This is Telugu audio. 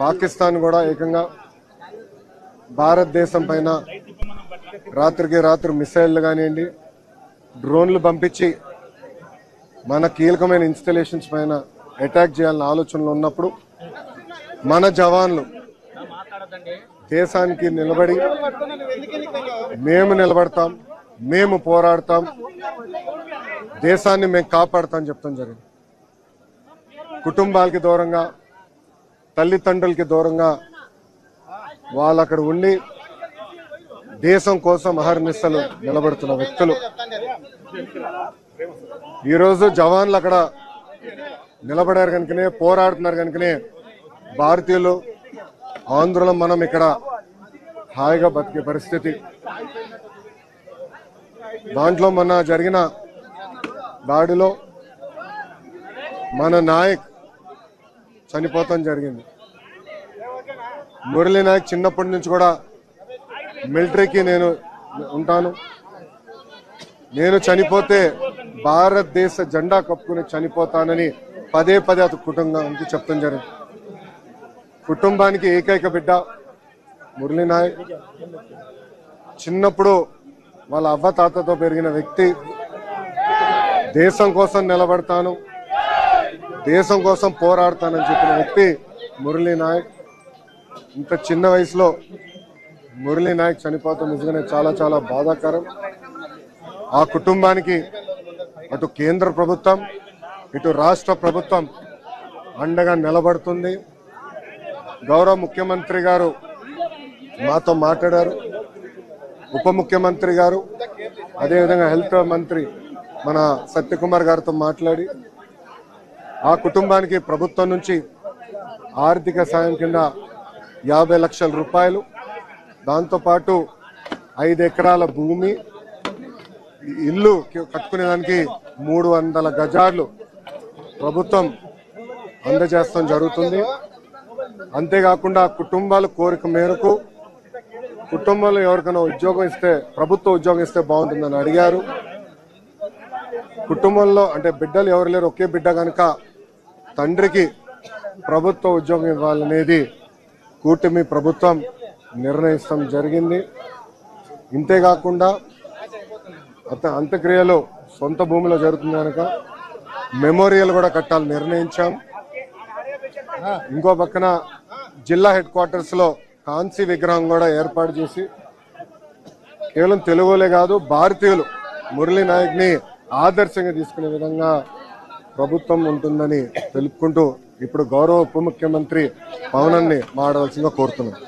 పాకిస్తాన్ కూడా ఏకంగా భారతదేశం పైన రాత్రికి రాత్రి మిసైళ్లు కానివ్వండి, డ్రోన్లు పంపించి మన కీలకమైన ఇన్స్టాలేషన్స్ పైన అటాక్ చేయాలన్న ఆలోచనలు ఉన్నప్పుడు మన జవాన్లు దేశానికి నిలబడి మేము నిలబడతాం, మేము పోరాడతాం, దేశాన్ని మేము కాపాడుతాం చెప్తాం జరిగింది. కుటుంబాలకి దూరంగా, తల్లిదండ్రులకి దూరంగా వాళ్ళు అక్కడ ఉండి దేశం కోసం అహర్నిశలు నిలబడుతున్న వ్యక్తులు. ఈరోజు జవాన్లు అక్కడ నిలబడారు కనుకనే, పోరాడుతున్నారు కనుకనే భారతీయులు ఆంధ్రులం మనం ఇక్కడ హాయిగా బతికే పరిస్థితి. దాంట్లో మొన్న జరిగిన దాడిలో మన నాయక్ చనిపోతాం జరిగింది. మురళీ నాయక్ చిన్నప్పటి నుంచి కూడా మిలిటరీకి నేను ఉంటాను, నేను చనిపోతే భారతదేశ జెండా కప్పుకుని చనిపోతానని పదే పదే అతని కుటుంబానికి చెప్తాం జరిగింది. కుటుంబానికి ఏకైక బిడ్డ మురళీ నాయక్. చిన్నప్పుడు వాళ్ళ అవ్వ తాతతో పెరిగిన వ్యక్తి. దేశం కోసం నిలబడతాను, దేశం కోసం పోరాడతానని చెప్పిన వ్యక్తి మురళీ నాయక్. ఇంత చిన్న వయసులో మురళీ నాయక్ చనిపోతాం నిజంగానే చాలా చాలా బాధాకరం. ఆ కుటుంబానికి అటు కేంద్ర ప్రభుత్వం, ఇటు రాష్ట్ర ప్రభుత్వం అండగా నిలబడుతుంది. గౌరవ ముఖ్యమంత్రి గారు మాతో మాట్లాడారు, ఉప ముఖ్యమంత్రి గారు, అదేవిధంగా హెల్త్ మంత్రి మన సత్యకుమార్ గారితో మాట్లాడి ఆ కుటుంబానికి ప్రభుత్వం నుంచి ఆర్థిక సాయం కింద 50 లక్షల రూపాయలు, దాంతోపాటు 5 ఎకరాల భూమి, ఇల్లు కట్టుకునేదానికి 300 గజాలు ప్రభుత్వం అందజేస్తాం జరుగుతుంది. అంతేకాకుండా కుటుంబాల కోరిక మేరకు కుటుంబంలో ఎవరికైనా ఉద్యోగం ఇస్తే, ప్రభుత్వ ఉద్యోగం ఇస్తే బాగుంటుందని అడిగారు. కుటుంబంలో అంటే బిడ్డలు ఎవరు లేరు, ఒకే బిడ్డ కనుక తండ్రికి ప్రభుత్వ ఉద్యోగం ఇవ్వాలనేది కూటమి ప్రభుత్వం నిర్ణయిస్తాం జరిగింది. ఇంతేకాకుండా అంత్యక్రియలు సొంత భూమిలో జరుగుతుంది కనుక మెమోరియల్ కూడా కట్టాలని నిర్ణయించాం. ఇంకో పక్కన జిల్లా హెడ్ క్వార్టర్స్ లో కాంస్య విగ్రహం కూడా ఏర్పాటు చేసి కేవలం తెలుగులే కాదు భారతీయులు మురళీ నాయక్ ని ఆదర్శంగా తీసుకునే విధంగా ప్రభుత్వం ఉంటుందని తెలుపుకుంటూ ఇప్పుడు గౌరవ ఉప ముఖ్యమంత్రి పవన్ ని మాట్లాడాల్సిందిగా కోరుతున్నాను.